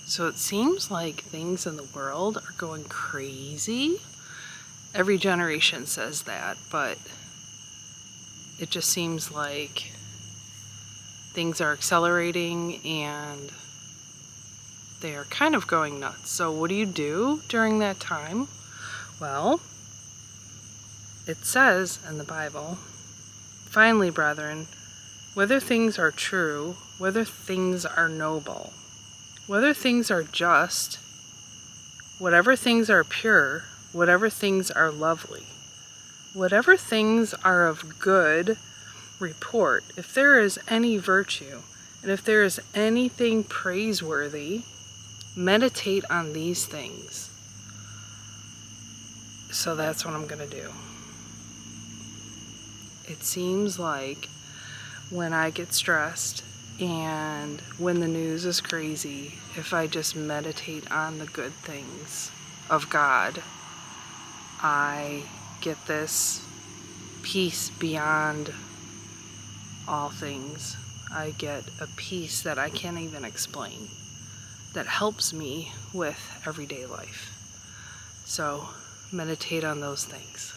So it seems like things in the world are going crazy. Every generation says that, but it just seems like things are accelerating and they are kind of going nuts. So what do you do during that time? Well, it says in the Bible, "Finally, brethren, whether things are true, whether things are noble, whether things are just, whatever things are pure, whatever things are lovely, whatever things are of good report, if there is any virtue, and if there is anything praiseworthy, meditate on these things." So that's what I'm going to do. It seems like when I get stressed and when the news is crazy, if I just meditate on the good things of God, I get this peace beyond all things. I get a peace that I can't even explain, that helps me with everyday life. So meditate on those things.